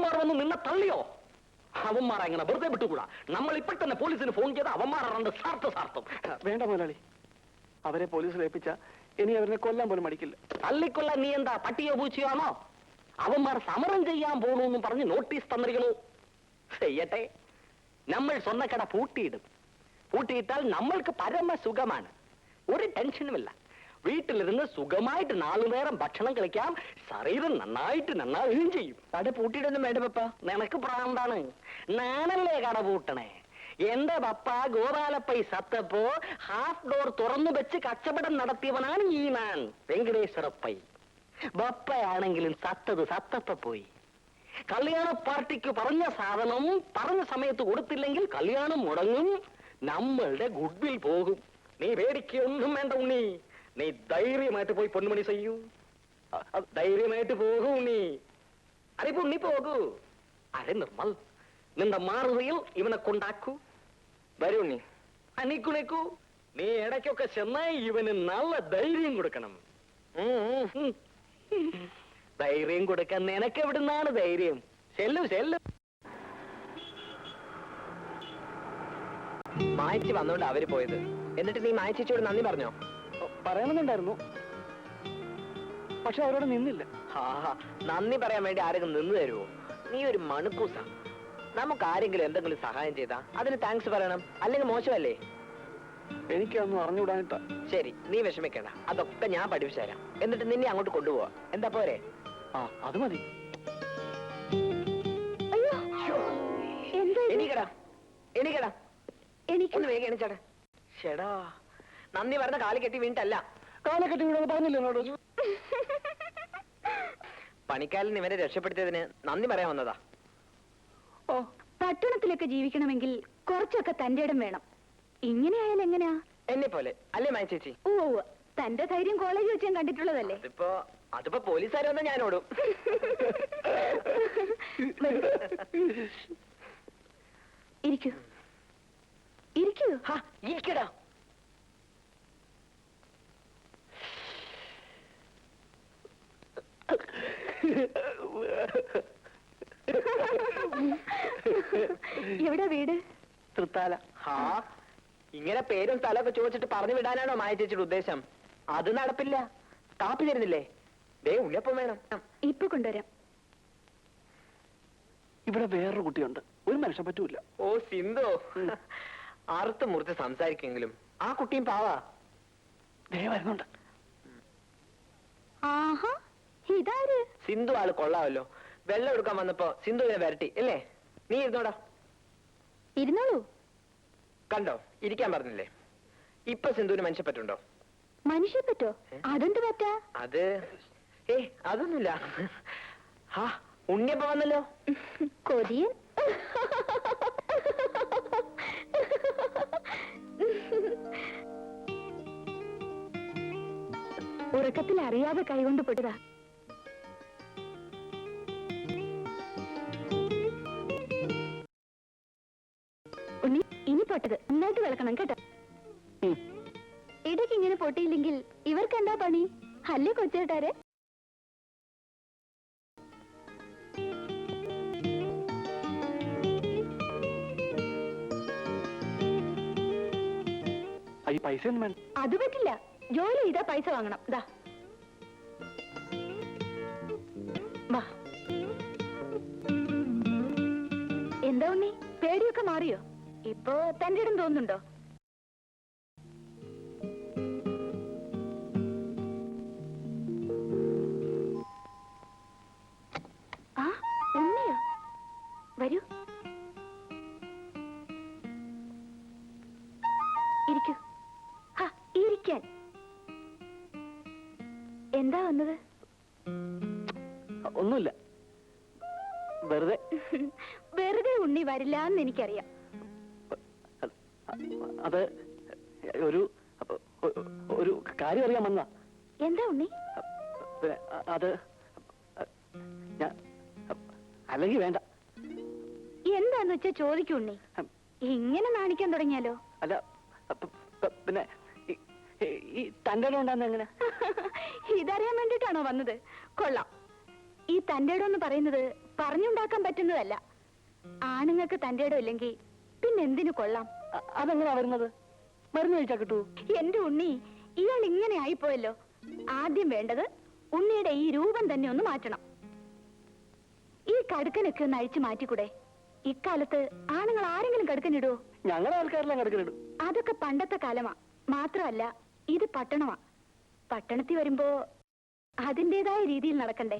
അവന്മാർ വന്ന് നിന്നെ തള്ളിയോ? അവന്മാർ അങ്ങനെ വെറുതെ വിട്ടുകൂടാ. നമ്മൾ ഇപ്പോൾ തന്നെ പോലീസിന് ഫോൺ ചെയ്ത് അവന്മാരുടെ സാർത്ഥം. വേണ്ട മുതലാളി, അവരെ പോലീസിൽ ഏൽപ്പിച്ച ഇനി അവരെ കൊല്ലാൻ പോലും മടിക്കില്ല. തള്ളിക്കൊല്ലാൻ നീ എന്താ പട്ടിയോ പൂച്ചയാണോ? അവന്മാർ സമരം ചെയ്യാൻ പോകണമെന്നും പറഞ്ഞ് നോട്ടീസ് തന്നിരിക്കണു. ചെയ്യട്ടെ, നമ്മൾ സ്വന്തക്കട പൂട്ടിയിടും. പൂട്ടിയിട്ടാൽ നമ്മൾക്ക് പരമസുഖമാണ്, ഒരു ടെൻഷനുമില്ല. വീട്ടിലിരുന്ന് സുഖമായിട്ട് 4 നേരം ഭക്ഷണം കഴിക്കാം, ശരീരം നന്നാവുകയും ചെയ്യും. കട പൂട്ടിയിടൊന്നും വേണ്ട പപ്പ. നിനക്ക് പ്രാന്താണ്, ഞാനല്ലേ കട പൂട്ടണേ. എന്റെ പപ്പ ഗോപാലപ്പൈ സത്തപ്പോ ഹാഫ് ഡോർ തുറന്നു വെച്ച് കച്ചവടം നടത്തിയവനാണ് ഈ ഞാൻ വെങ്കടേശ്വരപ്പൈ. ബപ്പയാണെങ്കിലും സത്തപ്പ പോയി. കല്യാണ പാർട്ടിക്ക് പറഞ്ഞ സാധനം പറഞ്ഞ സമയത്ത് കൊടുത്തില്ലെങ്കിൽ കല്യാണം മുടങ്ങും, നമ്മളുടെ ഗുഡ്വിൽ പോകും. നീ പേടിക്കൊന്നും വേണ്ട ഉണ്ണി, നീ ധൈര്യമായിട്ട് പോയി പൊന്മുണി ചെയ്യൂ. ധൈര്യമായിട്ട് പോകൂ ഉണ്ണി. അരെ ഉണ്ണി പോകൂ. അരെ നിർമ്മൽ, നിന്റെ മാറുകയിൽ ഇവനെ കൊണ്ടാക്കൂ. വരൂ ഉണ്ണി. അനിക്കുണിക്കൂ. നീ ഇടയ്ക്കൊക്കെ ചെന്നായി ഇവന് നല്ല ധൈര്യം കൊടുക്കണം. ധൈര്യം കൊടുക്കാൻ നിനക്ക് എവിടുന്നാണ് ധൈര്യം? ചെല്ലു. മായച്ചി വന്നോണ്ട് അവര് പോയത്. എന്നിട്ട് നീ മായച്ചിയോട് നന്ദി പറഞ്ഞോ? പറയണമെന്നുണ്ടായിരുന്നു, പക്ഷെ അവരോട് നിന്നില്ല. നന്ദി പറയാൻ വേണ്ടി ആരെങ്കിലും നിന്ന് തരുമോ? നീ ഒരു മണുക്കൂസ. നമുക്ക് ആരെങ്കിലും എന്തെങ്കിലും സഹായം ചെയ്താ അതിന് താങ്ക്സ് പറയണം, അല്ലെങ്കിൽ മോശമല്ലേ? എനിക്കൊന്നും അറിഞ്ഞുകൂടാനിട്ടാ. ശരി, നീ വിഷമിക്കണ്ട, അതൊക്കെ ഞാൻ പഠിപ്പിച്ചു തരാം. എന്നിട്ട് നിന്നെ അങ്ങോട്ട് കൊണ്ടുപോവാ. എന്താ പോരെ? അത് മതി. എണീക്കടാ, ഒന്ന് വേഗം എണിച്ചാടാ. ചേടാ, നന്ദി പറഞ്ഞ കാല് കെട്ടി വീണിട്ടല്ല. കാല് കെട്ടി വീണെന്ന് പറഞ്ഞില്ല എന്നോട്. പണിക്കാലിന് ഇവരെ രക്ഷപ്പെടുത്തിയതിന് നന്ദി പറയാൻ വന്നതാ. പട്ടണത്തിലൊക്കെ ജീവിക്കണമെങ്കിൽ കുറച്ചൊക്കെ തന്റെ ഇടം വേണം. ഇങ്ങനെയായാലും എങ്ങനെയാ? എന്നെ പോലെ അല്ലേ മായ ചേച്ചി? ഓ, തന്റെ ധൈര്യം കോളേജ് വെച്ച് ഞാൻ കണ്ടിട്ടുള്ളതല്ലേ. അതിപ്പോ പോലീസുകാർ വന്നാൽ ഞാൻ ഓടും. ഇരിക്കൂ. ഇരിക്കടാ. എവിടെ വീട്? തൃത്താല. ഇങ്ങനെ പേരും സ്ഥലമൊക്കെ ചോദിച്ചിട്ട് പറഞ്ഞു വിടാനാണോ മായ ചേച്ചിയുടെ ഉദ്ദേശം? അത് നടപ്പില്ല. കാപ്പി തരുന്നില്ലേ? ദേ ഉണ്ണിയപ്പം വേണം. ഇപ്പൊ കൊണ്ടുവരാം. ഇവിടെ വേറൊരു കുട്ടിയുണ്ട്, ഒരു മനുഷ്യൻ പറ്റൂല. ഓ സിന്ധു, അറുത്ത് മുറിച്ച് സംസാരിക്കെങ്കിലും ആ കുട്ടിയും പാവാ. ദേ വരുന്നുണ്ട്. ഇതാര്? സിന്ധു ആള് കൊള്ളാമല്ലോ. വെള്ളം എടുക്കാൻ വന്നപ്പോ സിന്ധുവിനെ വരട്ടി അല്ലേ? നീ ഇരുന്നോടാ. ഇരുന്നോളൂ. കണ്ടോ, ഇരിക്കാൻ പറഞ്ഞില്ലേ? ഇപ്പൊ സിന്ധുവിന് മനുഷ്യപ്പറ്റുണ്ടോ? മനുഷ്യപ്പറ്റോ? അതെന്ത് പറ്റാ? അത് അതൊന്നുമില്ല. ഉണ്ണിയപ്പ വന്നല്ലോ. കൊതിയൻ. ഉറക്കത്തിൽ അറിയാതെ കൈകൊണ്ട് പൊട്ടതാ. ഉണ്ണി, ഇനി പൊട്ടത് നന്നായിട്ട് വിളക്കണം കേട്ടോ. ഇടയ്ക്ക് ഇങ്ങനെ പൊട്ടിയില്ലെങ്കിൽ ഇവർക്ക് എന്താ പണി? അല്ലേ കൊച്ചേട്ടാരെ? അത് പറ്റില്ല. ജോലി ചെയ്താ പൈസ വാങ്ങണം. ദാ എന്താ ഉണ്ണി, പേടിയൊക്കെ മാറിയോ? ഇപ്പൊ തന്റെ ഇടം തോന്നുന്നുണ്ടോ? ഉണ്ണിയോ? വരൂ, ഇരിക്കൂ. ഇരിക്കാൻ എന്താ വന്നത്? ഒന്നുമില്ല, വെറുതെ. വെറുതെ ഉണ്ണി വരില്ല എന്ന് എനിക്കറിയാം. അത് ഒരു കാര്യം അറിയാൻ വന്നാ. എന്താ ഉണ്ണി? അത് അല്ലെങ്കിൽ വേണ്ട. എന്താന്ന് വെച്ചാ ചോദിക്കൂ ഉണ്ണി. ഇങ്ങനെ നാണിക്കാൻ തുടങ്ങിയാലോ? അല്ല, പിന്നെ ഈ തന്റെ ഇടം ഉണ്ടാകുന്ന എങ്ങനെ? ഇതറിയാൻ വേണ്ടിട്ടാണോ വന്നത്? കൊള്ളാം. ഈ തന്റെ ഇടം എന്ന് പറയുന്നത് പറഞ്ഞുണ്ടാക്കാൻ പറ്റുന്നതല്ല. ആണുങ്ങൾക്ക് തന്റെ ഇടം ഇല്ലെങ്കിൽ പിന്നെന്തിനു കൊള്ളാം? അതെങ്ങനെയാ വരുന്നത്? മരുന്ന് കഴിച്ചാ കിട്ടൂ? എന്റെ ഉണ്ണി, ഇയാൾ ഇങ്ങനെ ആയിപ്പോയല്ലോ. ആദ്യം വേണ്ടത് ഉണ്ണിയുടെ ഈ രൂപം തന്നെ ഒന്ന് മാറ്റണം. ഈ കടുക്കനൊക്കെ ഒന്ന് അഴിച്ചു മാറ്റിക്കൂടെ? ഇക്കാലത്ത് ആണുങ്ങൾ ആരെങ്കിലും കടുക്കനിടുവോ? ഞങ്ങളെ ആൾക്കാരെല്ലാം കടുക്കനിടും. അതൊക്കെ പണ്ടത്തെ കാലമാ. മാത്രമല്ല, ഇത് പട്ടണമാ. പട്ടണത്തിൽ വരുമ്പോ അതിൻ്റെതായ രീതിയിൽ നടക്കണ്ടേ?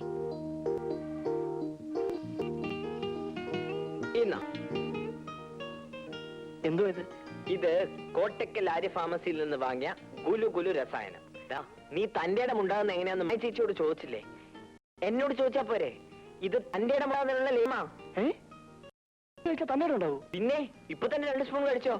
എന്തോ ഇത്? ഇത് കോട്ടക്കൽ ആര്യ ഫാർമസിയിൽ നിന്ന് വാങ്ങിയ ഗുലു ഗുലു രസായനം. നീ തന്റെ ഇടം ഉണ്ടാകുന്ന എങ്ങനെയാന്ന് മായ ചേച്ചിയോട് ചോദിച്ചില്ലേ? എന്നോട് ചോദിച്ചാ പോരെ? ഇത് തന്റെ ഇടം ഉണ്ടാകുന്നുള്ള ലേമാ. തന്നെ ഉണ്ടാവൂ? പിന്നെ ഇപ്പൊ തന്നെ 2 സ്പൂൺ കഴിച്ചോ.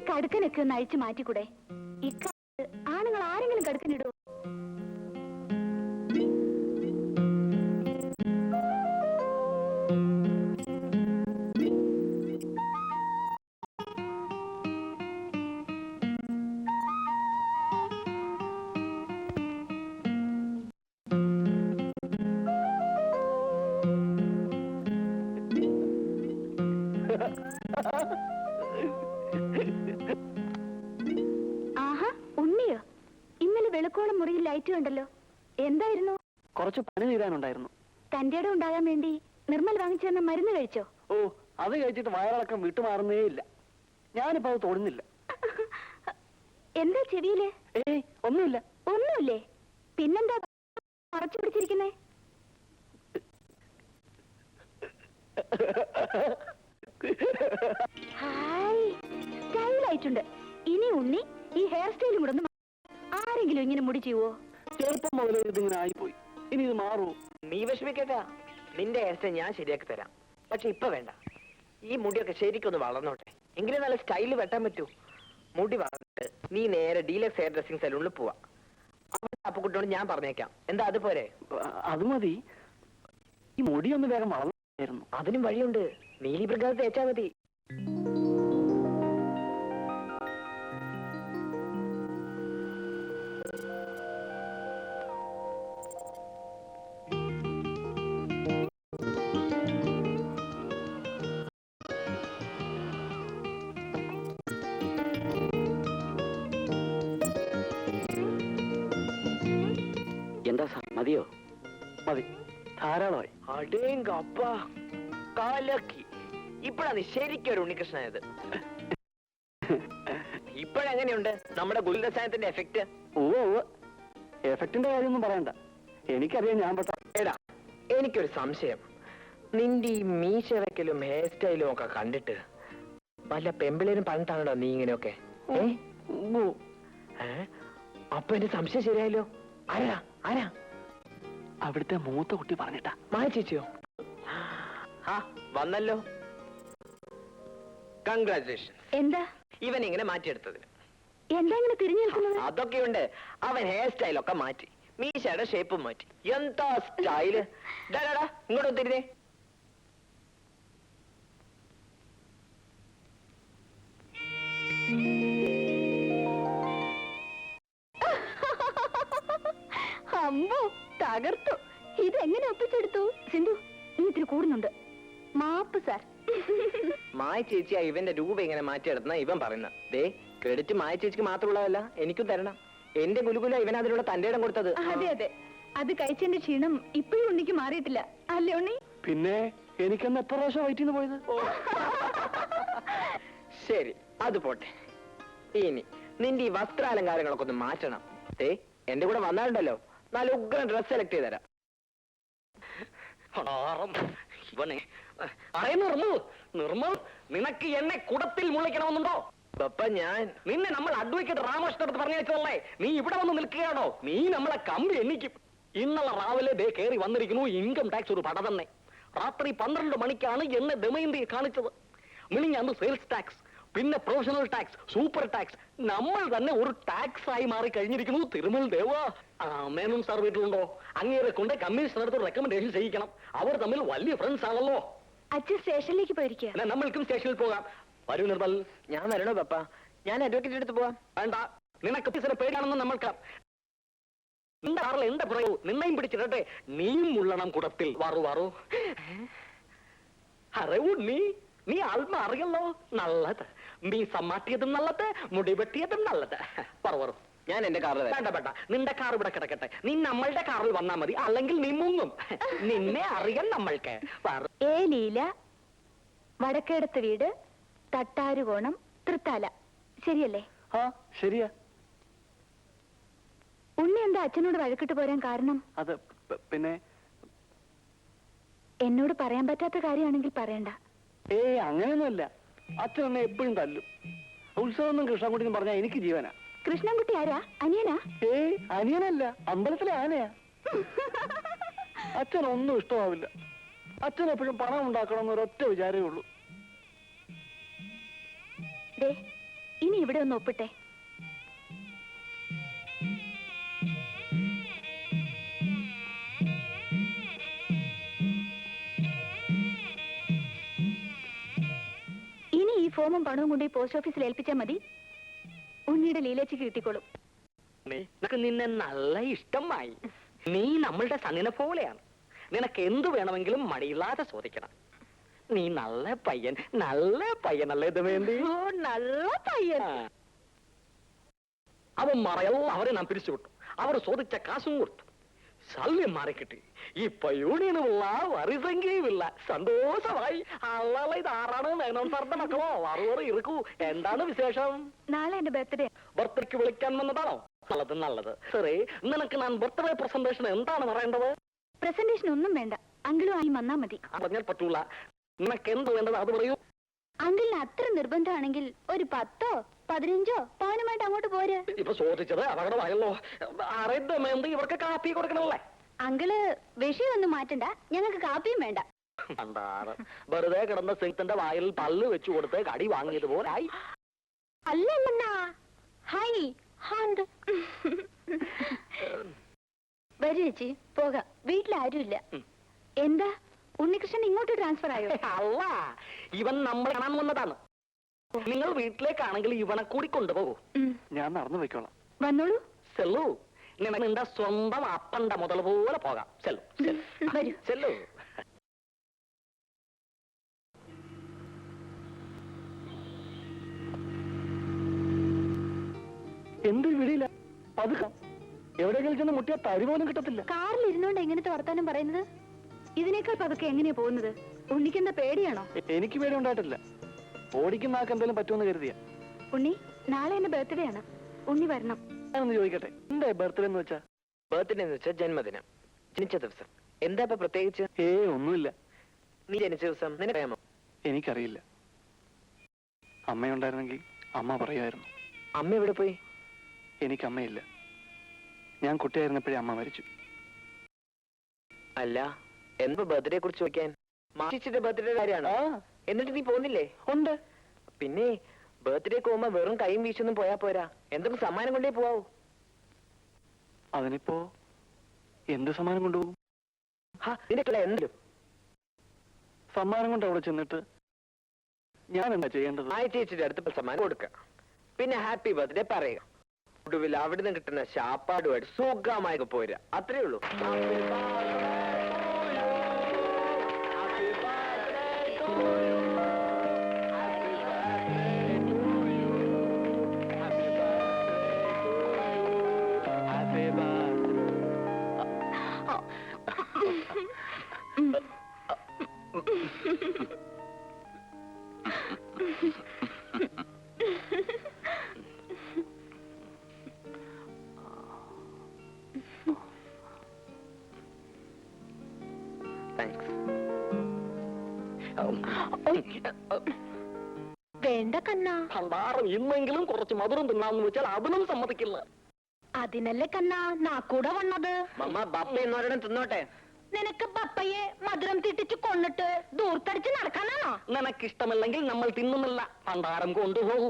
കടുക്കനൊക്കെ ഒന്ന് അഴിച്ചു മാറ്റിക്കൂടെ? ഇക്കാലത്ത് ആണുങ്ങൾ ആരെങ്കിലും കടുക്കനിടുവോ? വെളുക്കോളം മുറിയിൽ ലൈറ്റ് കണ്ടല്ലോ. എന്തായിരുന്നു? കുറച്ച് പണി തീരാനുണ്ടായിരുന്നു. തന്റെ ഇടം ഉണ്ടാകാൻ വേണ്ടി നിർമ്മൽ വാങ്ങിച്ചു തന്ന മരുന്ന് കഴിച്ചോ? ഓ, അത് കഴിച്ചിട്ട് വയറിളക്കം വിട്ടുമാറുന്നേ ഇല്ല. ഞാനിപ്പോ അത് തൊടുന്നില്ല. എന്താ ചെവിയില്? ഏയ്, ഒന്നുമില്ല. ഒന്നുമില്ലേ? പിന്നെന്താ മറച്ചു പിടിച്ചിരിക്കുന്നേ? ഹായ്, സ്റ്റൈലായിട്ടുണ്ട്. ഇനി ഉണ്ണി ഈ ഹെയർ സ്റ്റൈലും കൂടെ ഒന്ന് ആരെങ്കിലും ഇങ്ങനെ മുടി ചെയ്യുവോ? ചെറുപ്പം മുതലേ ഇതിങ്ങനെ ആയിപ്പോയി. ഇനി ഇത് മാറുമോ? നീ വിഷമിക്കേട്ടാ, നിന്റെ ഹെയർ സ്റ്റൈൽ ഞാൻ ശരിയാക്കി തരാം. പക്ഷെ ഇപ്പൊ വേണ്ട. ഈ മുടിയൊക്കെ ശരിക്കൊന്ന് വളർന്നോട്ടെ, എങ്കിലും നല്ല സ്റ്റൈല് വെട്ടാൻ പറ്റൂ. മുടി വളർന്നിട്ട് നീ നേരെ ഡീലക്സ് ഹെയർ ഡ്രസ്സിംഗ് സലൂണിൽ പോവാ. അവിടെ അപ്പുകുട്ടിയോട് ഞാൻ പറഞ്ഞേക്കാം. എന്താ അതുപോലെ? അത് മതി. ഈ മുടിയൊന്ന് വേഗം വളർന്നായിരുന്നു. അതിനും വഴിയുണ്ട്. നീലി പ്രകാശം തേച്ചാ മതി. എന്താ സാർ, മതിയോ? മതി, ധാരാളമായി. അടേങ്കപ്പ, കാലക്കി. ഇപ്പഴാ നീ ശരിക്കും ഒരു ഉണ്ണികൃഷ്ണനായത്. ഇപ്പോഴെങ്ങനെയുണ്ട് നമ്മുടെ ഗുരുരസായനത്തിന്റെ എഫക്ട്? ഓ, എഫക്റ്റിന്റെ കാര്യമൊന്നും പറയണ്ട. എനിക്കറിയാം ഞാൻ പെട്ട. എടാ, എനിക്കൊരു സംശയം. നിന്റെ ഈ മീശ വെക്കലും ഹെയർ സ്റ്റൈലും ഒക്കെ കണ്ടിട്ട് വല്ല പെമ്പിളേരും പറഞ്ഞിട്ടാണോ നീ ഇങ്ങനെയൊക്കെ? അപ്പൊ എന്റെ സംശയം ശരിയായല്ലോ. ആരാ ആരാ? അവിടുത്തെ മൂത്ത കുട്ടി പറഞ്ഞിട്ടാ. മായ ചേച്ചിയോ? ആ, വന്നല്ലോ. കൺഗ്രാറ്റുലേഷൻ. എന്താ ഇവൻ ഇങ്ങനെ മാറ്റിയെടുത്തതിന്. എന്താ ഇങ്ങനെ തിരിഞ്ഞു നിൽക്കുന്നത്? അതൊക്കെയുണ്ട്. അവൻ ഹെയർ സ്റ്റൈലൊക്കെ മാറ്റി, മീശയുടെ ഷേപ്പും മാറ്റി. എന്താ സ്റ്റൈല്! ഇങ്ങോട്ട് തിരിഞ്ഞേ. അമ്മോ, തകർത്തു. ഇതെങ്ങനെ ഒപ്പിച്ചെടുത്തു? സിന്ധു, നീ ഇത്തിരി കൂടുന്നുണ്ട്. മാപ്പ് സാർ. മായ ചേച്ചിയാ ഇവന്റെ രൂപം ഇങ്ങനെ മാറ്റിയെടുന്ന ഇവൻ പറയുന്ന. ദേ, ക്രെഡിറ്റ് മായ ചേച്ചിക്ക് മാത്രമുള്ളതല്ല, എനിക്കും തരണം. എന്റെ ഗുലുകുല ഇവൻ അതിനുള്ള തന്റെ ഇടം കൊടുത്തത്. അതെ അതെ, അത് കഴിച്ചതിന്റെ ക്ഷീണം ഇപ്പോഴും ഉണ്ണിക്ക് മാറിയിട്ടില്ല അല്ലേ ഉണ്ണി? പിന്നെ എനിക്കെന്ന് എത്ര പ്രാവശ്യം വയറ്റിന്ന് പോയത്? ശരി, അത് പോട്ടെ. ഇനി നിന്റെ ഈ വസ്ത്രാലങ്കാരങ്ങളൊക്കെ ഒന്ന് മാറ്റണം. എന്റെ കൂടെ വന്നാലുണ്ടല്ലോ, നല്ല ഉഗ്രം ഡ്രസ് സെലക്ട് ചെയ്ത് തരാം. ഇവനെ അറേ നിർമ്മൽ നിനക്ക് എന്നെ കുടത്തിൽ മുളയ്ക്കണമെന്നുണ്ടോ? പപ്പ ഞാൻ നിന്നെ നമ്മൾ അഡ്വക്കേറ്റ് രാമകൃഷ്ണൻ അടുത്ത് പറഞ്ഞു വെച്ചതല്ലേ? നീ ഇവിടെ വന്ന് നിൽക്കുകയാണോ? നീ നമ്മളെ കമ്പി എണ്ണിക്കും. ഇന്നലെ രാവിലെ ദേ കയറി വന്നിരിക്കുന്നു ഇൻകം ടാക്സ് ഒരു പട തന്നെ. രാത്രി 12 മണിക്കാണ് എന്നെ ദമയന്തി കാണിച്ചത്. മിനിഞ്ഞാന്ന് സെയിൽസ് ടാക്സ്, പിന്നെ പ്രൊഫഷണൽ ടാക്സ്, സൂപ്പർ ടാക്സ്, നമ്മൾ തന്നെ ഒരു ടാക്സ് ആയി മാറി കഴിഞ്ഞിരിക്കുന്നു. തിരുമൽ ദേവ, മേനോൻ സാർ വീട്ടിലുണ്ടോ? അങ്ങേരെ കൊണ്ട് കമ്മീഷണർക്ക് റെക്കമെൻഡേഷൻ ചെയ്യിക്കണം. അവർ തമ്മിൽ വലിയ ഫ്രണ്ട്സ് ആണല്ലോ. അച്ഛൻ സ്റ്റേഷനിലേക്ക് പോയിരിക്കുക. നമ്മൾക്കും സ്റ്റേഷനിൽ പോകാം. വരൂ നിർമ്മൽ. ഞാൻ വരണോ പപ്പ? ഞാൻ അഡ്വക്കേറ്റ് അടുത്ത് പോവാം. വേണ്ട, നിനക്ക് ഓഫീസിനെ പേടിയാണെന്ന് നമ്മൾക്ക്. നിന്റെ കാറിൽ എന്റെ പറയൂ, നിന്നെയും പിടിച്ചിട്ടെ നീയും ഉള്ളണം കുടത്തിൽ. വാറു അറിവൂ നീ ആത്മ അറിയല്ലോ. നല്ലത്. മീസ മാറ്റിയതും നല്ലത്, മുടി വെട്ടിയതും നല്ലത്. പറു ഞാൻ എന്റെ കാറിൽ വേണ്ട, നിന്റെ കാർ ഇവിടെ കിടക്കട്ടെ. നീ നമ്മളുടെ കാറിൽ വന്നാ മതി, അല്ലെങ്കിൽ നീ മുങ്ങും. നിന്നെ അറിയാം നമ്മൾക്ക്. ഏ ലീല, വടക്കേടത്ത് വീട്, തട്ടാരുകോണം, തൃത്താല. ശരിയല്ലേ? ശരിയാ. ഉണ്ണി എന്താ അച്ഛനോട് വഴക്കിട്ട് പോരാൻ കാരണം? അത് പിന്നെ എന്നോട് പറയാൻ പറ്റാത്ത കാര്യമാണെങ്കിൽ പറയണ്ട. അങ്ങനെയൊന്നുമല്ല. അച്ഛൻ എന്നെ എപ്പോഴും തല്ലും. ഉത്സവം കൃഷ്ണൻകുട്ടി എന്ന് പറഞ്ഞാൽ എനിക്ക് ജീവനാ. കൃഷ്ണൻകുട്ടി ആരാ? അനിയനാ? അനിയനല്ല, അമ്പലത്തിലെ ആനയാ. അച്ഛനൊന്നും ഇഷ്ടമാവില്ല. അച്ഛൻ എപ്പോഴും പണം ഉണ്ടാക്കണം എന്നൊരൊറ്റ വിചാരമേ ഉള്ളൂ. ഇനി ഇവിടെ ഒന്ന് ഒപ്പിട്ടെ. ഇനി ഈ ഫോമും പണവും കൊണ്ട് ഈ പോസ്റ്റ് ഓഫീസിൽ ഏൽപ്പിച്ചാൽ മതി. ഉണ്ണിയുടെ ലീലേച്ചിക്ക് കിട്ടിക്കോളും. നിന്നെ നല്ല ഇഷ്ടമായി. നീ നമ്മളുടെ സണ്ണിനെ പോലെയാണ്. നിനക്ക് എന്തു വേണമെങ്കിലും മടിയില്ലാതെ ചോദിക്കണം. നീ നല്ല പയ്യനല്ലേ ദമയന്തി? നല്ല പയ്യൻ. അവൻ മറയല്ല, അവരെ നാം പിരിച്ചുവിട്ടു. അവർ ചോദിച്ച കാശും കൊടുത്തു. ശല്യം മാറിക്കിട്ടി. ഇപ്പൊ യൂണിയനുമില്ല, വരിസംഖ്യയുമില്ല. സന്തോഷമായി. അല്ല, ഇത് ആറാണ് മേനോൻ സാറിന്റെ മക്കളോ? വറുവറ് ഇറുക്കൂ. എന്താണ് വിശേഷം? നാളെ എന്റെ ബർത്ത്ഡേ. ബർത്ത്ഡേക്ക് വിളിക്കാൻ വന്നതാണോ? നല്ലത്. ശരി, നിനക്ക് ഞാൻ ബർത്ത്ഡേ പ്രസന്റേഷൻ എന്താണ് പറയേണ്ടത്? പ്രസന്റേഷൻ ഒന്നും വേണ്ട, അങ്കിളും ആയി വന്നാ മതി. പറഞ്ഞാൽ പറ്റൂല. നിനക്ക് എന്ത് വേണ്ടത് അത് പറയൂ. അങ്കിളിന് അത്ര നിർബന്ധമാണെങ്കിൽ ഒരു 10ഓ 15ഓ പവനുമായിട്ട് അങ്ങോട്ട് പോര്. ഇപ്പൊ ചോദിച്ചത് അപകടമായല്ലോ. അറിയുന്നത് ഇവർക്ക് കാപ്പി കൊടുക്കണല്ലേ? അങ്കിള് വിഷയമൊന്നും മാറ്റണ്ട, ഞങ്ങൾക്ക് കാപ്പിയും വേണ്ട. വെറുതെ കിടന്ന സിംഗത്തിന്റെ വായിൽ പല്ല് വെച്ചു കൊടുത്ത് കടി വാങ്ങിയതുപോലെ ആയി. അല്ലല്ലാ, ഹായ് ഹാണ്ട്. വരൂ ചേച്ചി, പോകാം. വീട്ടിലാരുമില്ല. എന്താ ഉണ്ണികൃഷ്ണൻ ഇങ്ങോട്ട് ട്രാൻസ്ഫർ ആയോ? അല്ല, ഇവൻ നമ്മൾ കാണാൻ വന്നതാണ്. നിങ്ങൾ വീട്ടിലേക്കാണെങ്കിൽ ഇവനെ കൂടി കൊണ്ടുപോകൂ. ഞാൻ നടന്നു പോയിക്കോളാം. വന്നോളൂ. ചെല്ലു, നിന്റെ സ്വന്തം അപ്പന്റെ മുതൽ പോലെ പോകാം. വരൂ. ചെല്ലു. എന്തൊരു വിടിയില്ല. പതുക്കാം. എവിടെയെങ്കിലും ചെന്ന് മുട്ടിയാൽ തരി പോലും കിട്ടത്തില്ല. കാറിൽ ഇരുന്നോണ്ട് എങ്ങനത്തെ വർത്താനം പറയുന്നത്? ഇതിനേക്കാൾ പതുക്കെ എങ്ങനെയാ പോകുന്നത്? ഉണ്ണിക്കെന്താ പേടിയാണോ? എനിക്ക് പേടി ഉണ്ടായിട്ടില്ല. ഓടിക്കുന്ന ആൾക്ക് എന്തെങ്കിലും പറ്റുമെന്ന് കരുതിയ. ഉണ്ണി, നാളെ എന്റെ ബർത്ത്ഡേ ആണ്. ഉണ്ണി വരണം. ഞാനൊന്ന് ചോദിക്കട്ടെ, എന്താ ബർത്ത്ഡേ എന്ന് വെച്ചാ? ബർത്ത്ഡേ എന്ന് വെച്ചാൽ ജന്മദിനം, ജനിച്ച ദിവസം. എന്താ ഇപ്പൊ പ്രത്യേകിച്ച്? ഒന്നുമില്ല. നീ ജനിച്ച ദിവസം നിനക്കറിയാമോ? എനിക്കറിയില്ല. അമ്മയുണ്ടായിരുന്നെങ്കിൽ അമ്മ പറയുമായിരുന്നു. അമ്മ എവിടെ പോയി? എനിക്ക് അമ്മയില്ല. ഞാൻ കുട്ടിയായിരുന്നപ്പോഴേ അമ്മ മരിച്ചു. അല്ല, എന്താ ബർത്ത്ഡേ കുറിച്ച് ചോദിക്കാൻ? മാറ്റിച്ചിട്ട് ബർത്ത്ഡേ കാര്യമാണോ? എന്നിട്ട് നീ പോകുന്നില്ലേ? ഉണ്ട്. പിന്നെ ബർത്ത്ഡേക്ക് പോകുമ്പോ വെറും കൈയും വീശൊന്നും പോയാ പോരാ, എന്തൊക്കെ സമ്മാനം കൊണ്ടേ പോവാവൂ. അതിനിപ്പോ എന്ത് സമ്മാനം കൊണ്ടുപോകും? നിനക്കല്ല എന്തും സമ്മാനം കൊണ്ട് അവിടെ ചെന്നിട്ട് ഞാൻ എന്താ ചെയ്യേണ്ടത്? ചേച്ചിയുടെ അടുത്ത് സമ്മാനം കൊടുക്കുക, പിന്നെ ഹാപ്പി ബർത്ത്ഡേ പറയുക. ഒടുവിൽ അവിടുന്ന് കിട്ടുന്ന ശാപ്പാടുമായിട്ട് സുഖമായി പോരാ. അത്രേ ഉള്ളൂ. Thanks. വേണ്ട കണ്ണ. ഭണ്ഡാരം ഇന്നെങ്കിലും കുറച്ച് മധുരം തിന്നാന്ന് വെച്ചാൽ അതിനും സമ്മതിക്കില്ല. അതിനല്ലേ കണ്ണ നാക്കൂടെ വന്നത്. മമ്മ ബപ്പ എന്നോരം തിന്നോട്ടെ. നിനക്ക് പപ്പയെ മധുരം തിട്ടിച്ച് കൊന്നിട്ട് ദൂർത്തടിച്ച് നടക്കാനാണോ? നിനക്കിഷ്ടമല്ലെങ്കിൽ നമ്മൾ തിന്നുന്നില്ല. ഭണ്ഡാരം കൊണ്ടുപോകൂ.